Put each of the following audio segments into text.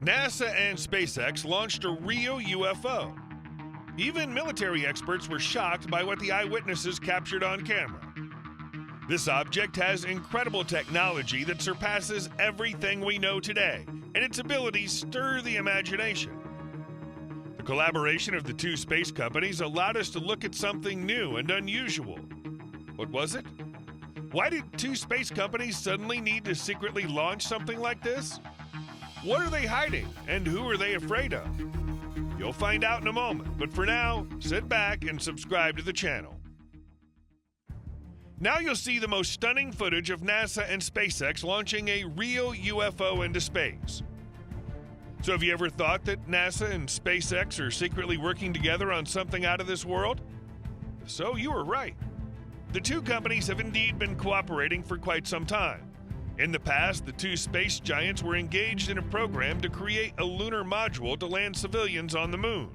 NASA and SpaceX launched a real UFO. Even military experts were shocked by what the eyewitnesses captured on camera. This object has incredible technology that surpasses everything we know today, and its abilities stir the imagination. The collaboration of the two space companies allowed us to look at something new and unusual. What was it? Why did two space companies suddenly need to secretly launch something like this? What are they hiding, and who are they afraid of? You'll find out in a moment, but for now, sit back and subscribe to the channel. Now you'll see the most stunning footage of NASA and SpaceX launching a real UFO into space. So have you ever thought that NASA and SpaceX are secretly working together on something out of this world? If so, you were right. The two companies have indeed been cooperating for quite some time. In the past, the two space giants were engaged in a program to create a lunar module to land civilians on the moon.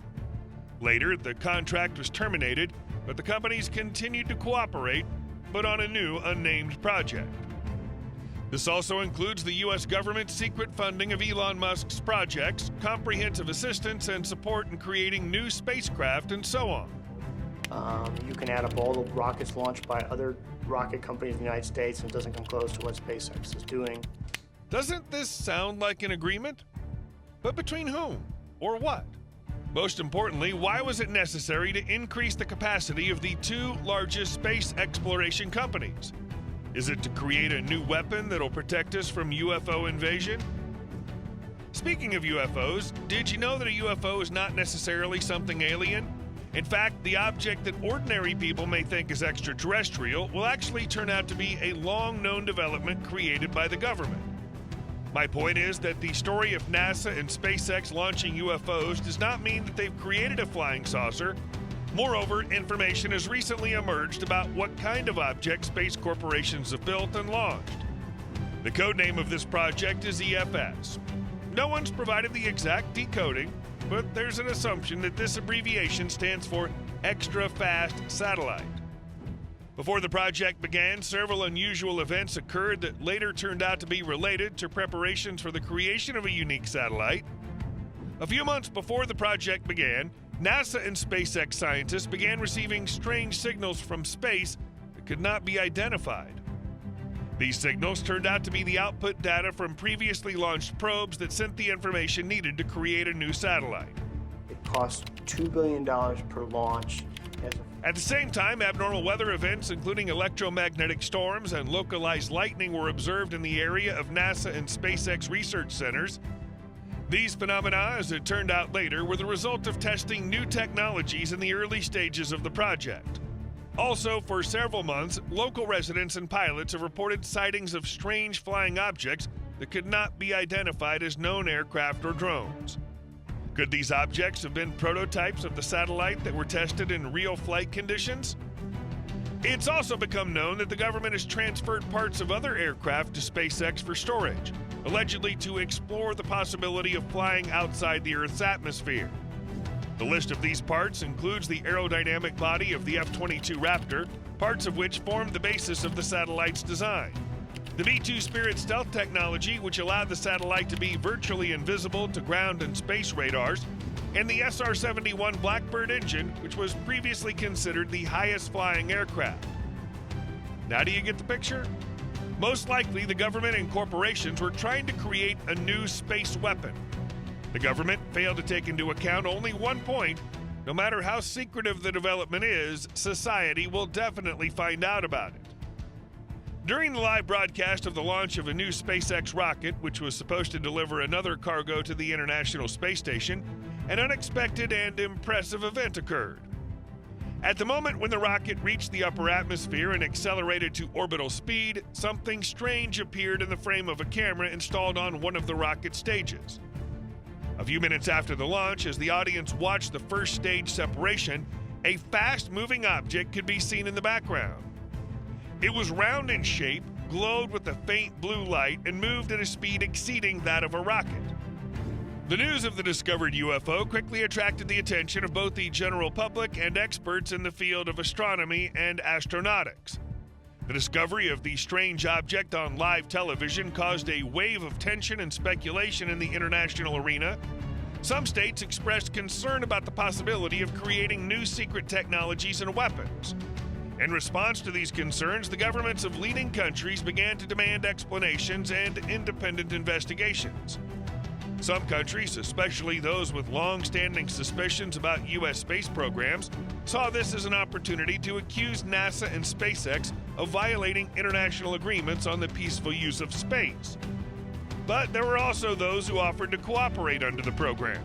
Later, the contract was terminated, but the companies continued to cooperate, but on a new, unnamed project. This also includes the U.S. government's secret funding of Elon Musk's projects, comprehensive assistance and support in creating new spacecraft, and so on. You can add up all the rockets launched by other rocket companies in the United States, and it doesn't come close to what SpaceX is doing. Doesn't this sound like an agreement? But between whom or what? Most importantly, why was it necessary to increase the capacity of the two largest space exploration companies? Is it to create a new weapon that'll protect us from UFO invasion? Speaking of UFOs, did you know that a UFO is not necessarily something alien? In fact, the object that ordinary people may think is extraterrestrial will actually turn out to be a long-known development created by the government. My point is that the story of NASA and SpaceX launching UFOs does not mean that they've created a flying saucer. Moreover, information has recently emerged about what kind of object space corporations have built and launched. The codename of this project is EFS. No one's provided the exact decoding, but there's an assumption that this abbreviation stands for Extra Fast Satellite. Before the project began, several unusual events occurred that later turned out to be related to preparations for the creation of a unique satellite. A few months before the project began, NASA and SpaceX scientists began receiving strange signals from space that could not be identified. These signals turned out to be the output data from previously launched probes that sent the information needed to create a new satellite. It costs $2 billion per launch. At the same time, abnormal weather events, including electromagnetic storms and localized lightning, were observed in the area of NASA and SpaceX research centers. These phenomena, as it turned out later, were the result of testing new technologies in the early stages of the project. Also, for several months, local residents and pilots have reported sightings of strange flying objects that could not be identified as known aircraft or drones. Could these objects have been prototypes of the satellite that were tested in real flight conditions? It's also become known that the government has transferred parts of other aircraft to SpaceX for storage, allegedly to explore the possibility of flying outside the Earth's atmosphere. The list of these parts includes the aerodynamic body of the F-22 Raptor, parts of which formed the basis of the satellite's design. The B-2 Spirit stealth technology, which allowed the satellite to be virtually invisible to ground and space radars, and the SR-71 Blackbird engine, which was previously considered the highest flying aircraft. Now do you get the picture? Most likely, the government and corporations were trying to create a new space weapon. The government failed to take into account only one point: no matter how secretive the development is, society will definitely find out about it. During the live broadcast of the launch of a new SpaceX rocket, which was supposed to deliver another cargo to the International Space Station, an unexpected and impressive event occurred. At the moment when the rocket reached the upper atmosphere and accelerated to orbital speed, something strange appeared in the frame of a camera installed on one of the rocket stages. A few minutes after the launch, as the audience watched the first stage separation, a fast-moving object could be seen in the background. It was round in shape, glowed with a faint blue light, and moved at a speed exceeding that of a rocket. The news of the discovered UFO quickly attracted the attention of both the general public and experts in the field of astronomy and astronautics. The discovery of the strange object on live television caused a wave of tension and speculation in the international arena. Some states expressed concern about the possibility of creating new secret technologies and weapons. In response to these concerns, the governments of leading countries began to demand explanations and independent investigations. Some countries, especially those with long-standing suspicions about U.S. space programs, saw this as an opportunity to accuse NASA and SpaceX of violating international agreements on the peaceful use of space. But there were also those who offered to cooperate under the program.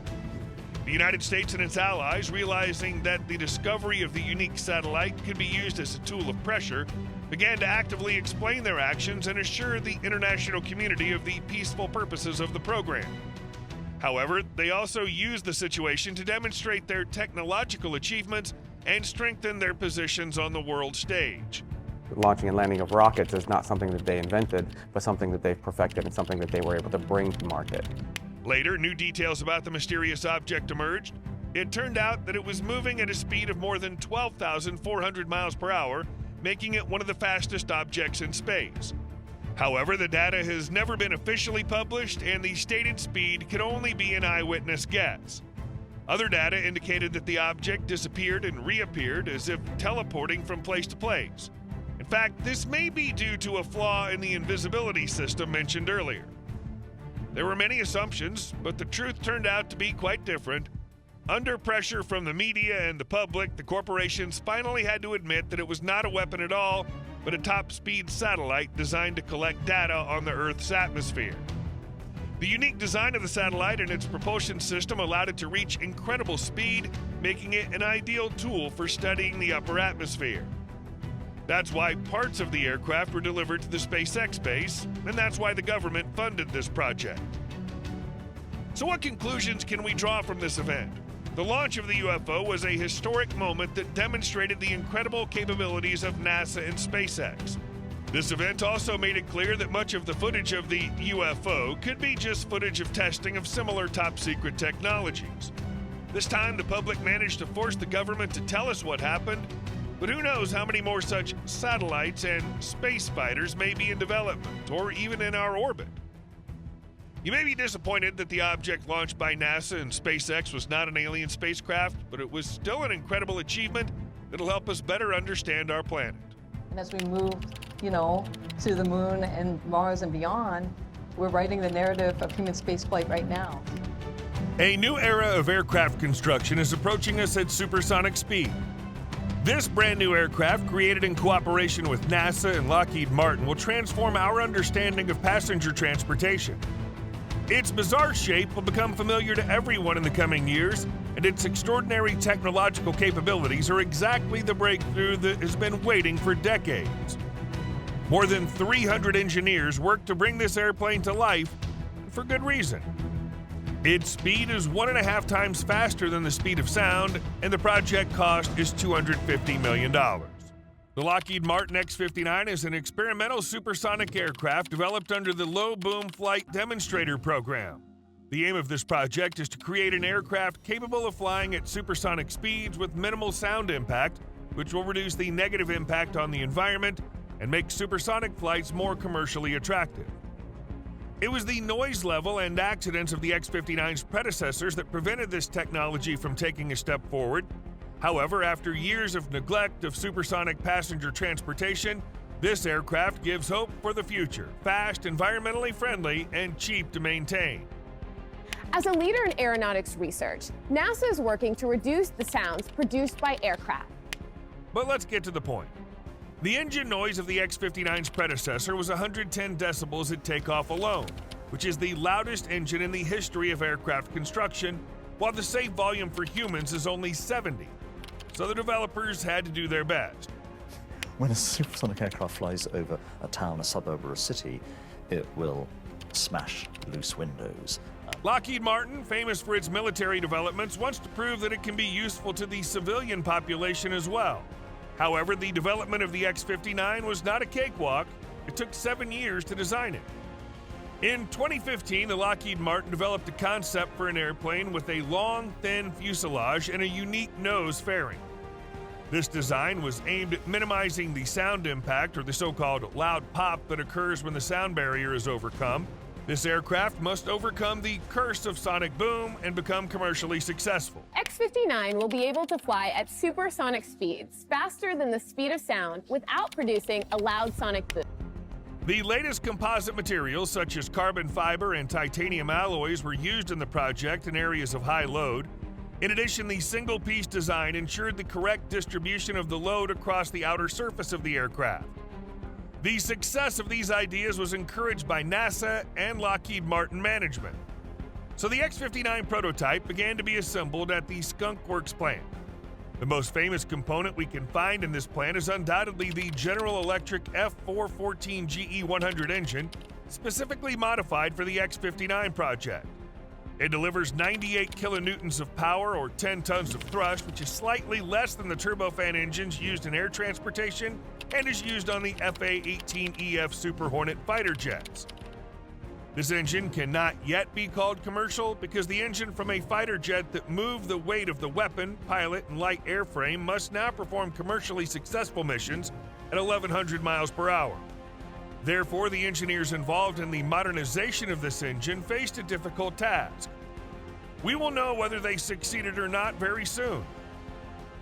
The United States and its allies, realizing that the discovery of the unique satellite could be used as a tool of pressure, began to actively explain their actions and assure the international community of the peaceful purposes of the program. However, they also used the situation to demonstrate their technological achievements and strengthen their positions on the world stage. Launching and landing of rockets is not something that they invented, but something that they've perfected and something that they were able to bring to market. Later, new details about the mysterious object emerged. It turned out that it was moving at a speed of more than 12,400 miles per hour, making it one of the fastest objects in space. However, the data has never been officially published, and the stated speed could only be an eyewitness guess. Other data indicated that the object disappeared and reappeared as if teleporting from place to place. In fact, this may be due to a flaw in the invisibility system mentioned earlier. There were many assumptions, but the truth turned out to be quite different. Under pressure from the media and the public, the corporations finally had to admit that it was not a weapon at all, but a top-speed satellite designed to collect data on the Earth's atmosphere. The unique design of the satellite and its propulsion system allowed it to reach incredible speed, making it an ideal tool for studying the upper atmosphere. That's why parts of the aircraft were delivered to the SpaceX base, and that's why the government funded this project. So what conclusions can we draw from this event? The launch of the UFO was a historic moment that demonstrated the incredible capabilities of NASA and SpaceX. This event also made it clear that much of the footage of the UFO could be just footage of testing of similar top-secret technologies. This time, the public managed to force the government to tell us what happened, but who knows how many more such satellites and space fighters may be in development, or even in our orbit. You may be disappointed that the object launched by NASA and SpaceX was not an alien spacecraft, but it was still an incredible achievement that'll help us better understand our planet. And as we move, to the moon and Mars and beyond, we're writing the narrative of human spaceflight right now. A new era of aircraft construction is approaching us at supersonic speed. This brand new aircraft, created in cooperation with NASA and Lockheed Martin, will transform our understanding of passenger transportation. Its bizarre shape will become familiar to everyone in the coming years, and its extraordinary technological capabilities are exactly the breakthrough that has been waiting for decades. More than 300 engineers worked to bring this airplane to life, and for good reason. Its speed is 1.5 times faster than the speed of sound, and the project cost is $250 million. The Lockheed Martin X-59 is an experimental supersonic aircraft developed under the Low Boom Flight Demonstrator Program. The aim of this project is to create an aircraft capable of flying at supersonic speeds with minimal sound impact, which will reduce the negative impact on the environment and make supersonic flights more commercially attractive. It was the noise level and accidents of the X-59's predecessors that prevented this technology from taking a step forward. However, after years of neglect of supersonic passenger transportation, this aircraft gives hope for the future, fast, environmentally friendly, and cheap to maintain. As a leader in aeronautics research, NASA is working to reduce the sounds produced by aircraft. But let's get to the point. The engine noise of the X-59's predecessor was 110 decibels at takeoff alone, which is the loudest engine in the history of aircraft construction, while the safe volume for humans is only 70. So the developers had to do their best. When a supersonic aircraft flies over a town, a suburb, or a city, it will smash loose windows. Lockheed Martin, famous for its military developments, wants to prove that it can be useful to the civilian population as well. However, the development of the X-59 was not a cakewalk. It took 7 years to design it. In 2015, the Lockheed Martin developed a concept for an airplane with a long, thin fuselage and a unique nose fairing. This design was aimed at minimizing the sound impact, or the so-called loud pop, that occurs when the sound barrier is overcome. This aircraft must overcome the curse of sonic boom and become commercially successful. X-59 will be able to fly at supersonic speeds, faster than the speed of sound, without producing a loud sonic boom. The latest composite materials, such as carbon fiber and titanium alloys, were used in the project in areas of high load. In addition, the single-piece design ensured the correct distribution of the load across the outer surface of the aircraft. The success of these ideas was encouraged by NASA and Lockheed Martin management. So the X-59 prototype began to be assembled at the Skunk Works plant. The most famous component we can find in this plant is undoubtedly the General Electric F414 GE100 engine, specifically modified for the X-59 project. It delivers 98 kilonewtons of power, or 10 tons of thrust, which is slightly less than the turbofan engines used in air transportation and is used on the FA-18EF Super Hornet fighter jets. This engine cannot yet be called commercial because the engine from a fighter jet that moved the weight of the weapon, pilot, and light airframe must now perform commercially successful missions at 1,100 miles per hour. Therefore, the engineers involved in the modernization of this engine faced a difficult task. We will know whether they succeeded or not very soon.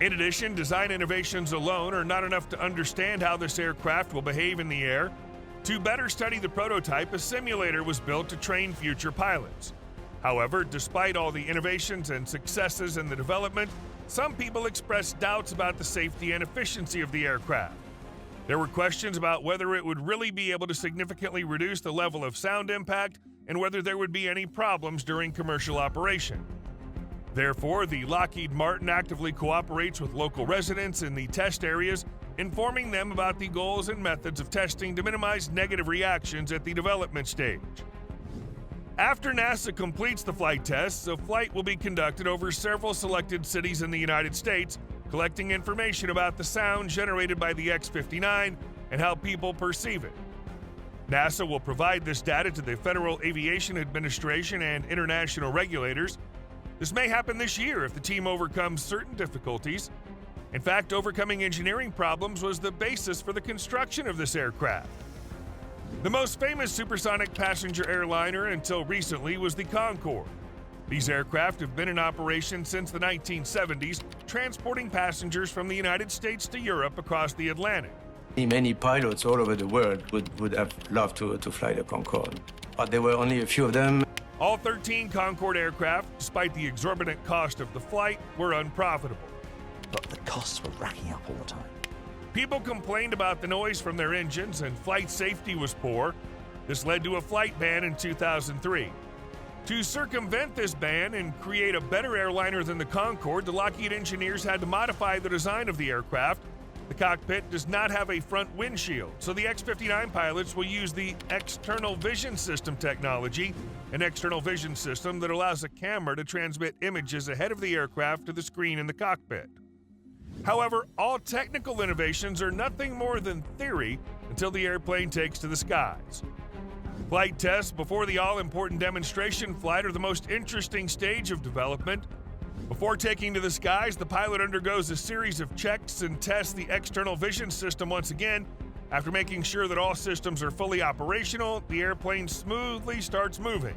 In addition, design innovations alone are not enough to understand how this aircraft will behave in the air. To better study the prototype, a simulator was built to train future pilots. However, despite all the innovations and successes in the development, some people expressed doubts about the safety and efficiency of the aircraft. There were questions about whether it would really be able to significantly reduce the level of sound impact and whether there would be any problems during commercial operation. Therefore, the Lockheed Martin actively cooperates with local residents in the test areas, informing them about the goals and methods of testing to minimize negative reactions at the development stage. After NASA completes the flight tests, a flight will be conducted over several selected cities in the United States, collecting information about the sound generated by the X-59 and how people perceive it. NASA will provide this data to the Federal Aviation Administration and international regulators. This may happen this year if the team overcomes certain difficulties. In fact, overcoming engineering problems was the basis for the construction of this aircraft. The most famous supersonic passenger airliner until recently was the Concorde. These aircraft have been in operation since the 1970s, transporting passengers from the United States to Europe across the Atlantic. Many pilots all over the world would have loved to fly the Concorde, but there were only a few of them. All 13 Concorde aircraft, despite the exorbitant cost of the flight, were unprofitable. But the costs were racking up all the time. People complained about the noise from their engines and flight safety was poor. This led to a flight ban in 2003. To circumvent this ban and create a better airliner than the Concorde, the Lockheed engineers had to modify the design of the aircraft. The cockpit does not have a front windshield, so the X-59 pilots will use the external vision system technology, an external vision system that allows a camera to transmit images ahead of the aircraft to the screen in the cockpit. However, all technical innovations are nothing more than theory until the airplane takes to the skies. Flight tests before the all-important demonstration flight are the most interesting stage of development. Before taking to the skies, the pilot undergoes a series of checks and tests the external vision system once again. After making sure that all systems are fully operational, the airplane smoothly starts moving.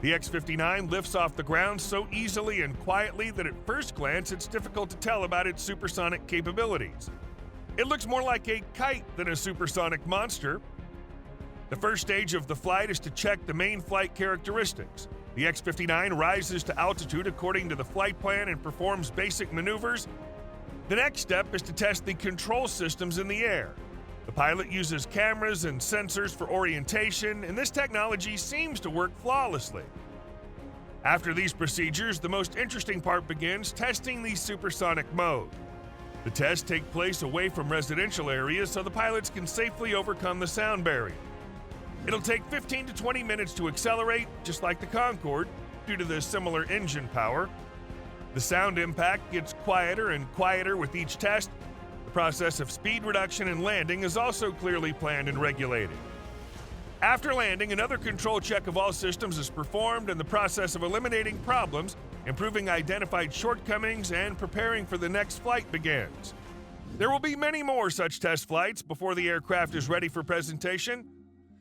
The X-59 lifts off the ground so easily and quietly that at first glance it's difficult to tell about its supersonic capabilities. It looks more like a kite than a supersonic monster. The first stage of the flight is to check the main flight characteristics. The X-59 rises to altitude according to the flight plan and performs basic maneuvers. The next step is to test the control systems in the air. The pilot uses cameras and sensors for orientation, and this technology seems to work flawlessly. After these procedures, the most interesting part begins, testing the supersonic mode. The tests take place away from residential areas so the pilots can safely overcome the sound barrier. It'll take 15 to 20 minutes to accelerate, just like the Concorde, due to the similar engine power. The sound impact gets quieter and quieter with each test. The process of speed reduction and landing is also clearly planned and regulated. After landing, another control check of all systems is performed and the process of eliminating problems, improving identified shortcomings, and preparing for the next flight begins. There will be many more such test flights before the aircraft is ready for presentation,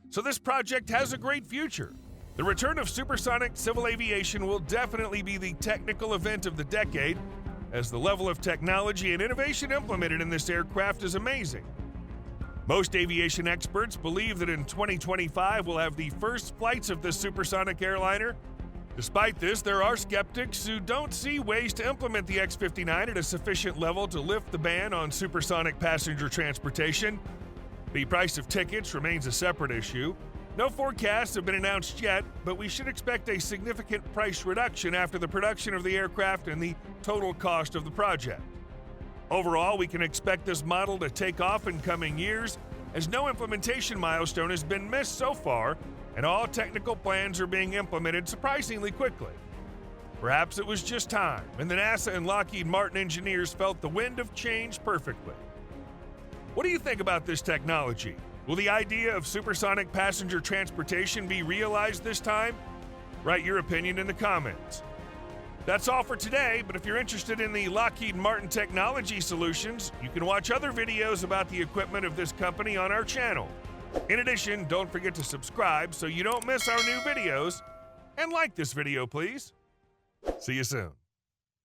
so this project has a great future. The return of supersonic civil aviation will definitely be the technical event of the decade, as the level of technology and innovation implemented in this aircraft is amazing. Most aviation experts believe that in 2025 we'll have the first flights of this supersonic airliner. Despite this, there are skeptics who don't see ways to implement the X-59 at a sufficient level to lift the ban on supersonic passenger transportation. The price of tickets remains a separate issue. No forecasts have been announced yet, but we should expect a significant price reduction after the production of the aircraft and the total cost of the project. Overall, we can expect this model to take off in coming years, as no implementation milestone has been missed so far, and all technical plans are being implemented surprisingly quickly. Perhaps it was just time, and the NASA and Lockheed Martin engineers felt the wind of change perfectly. What do you think about this technology? Will the idea of supersonic passenger transportation be realized this time? Write your opinion in the comments. That's all for today, but if you're interested in the Lockheed Martin technology solutions, you can watch other videos about the equipment of this company on our channel. In addition, don't forget to subscribe so you don't miss our new videos, and like this video, please. See you soon.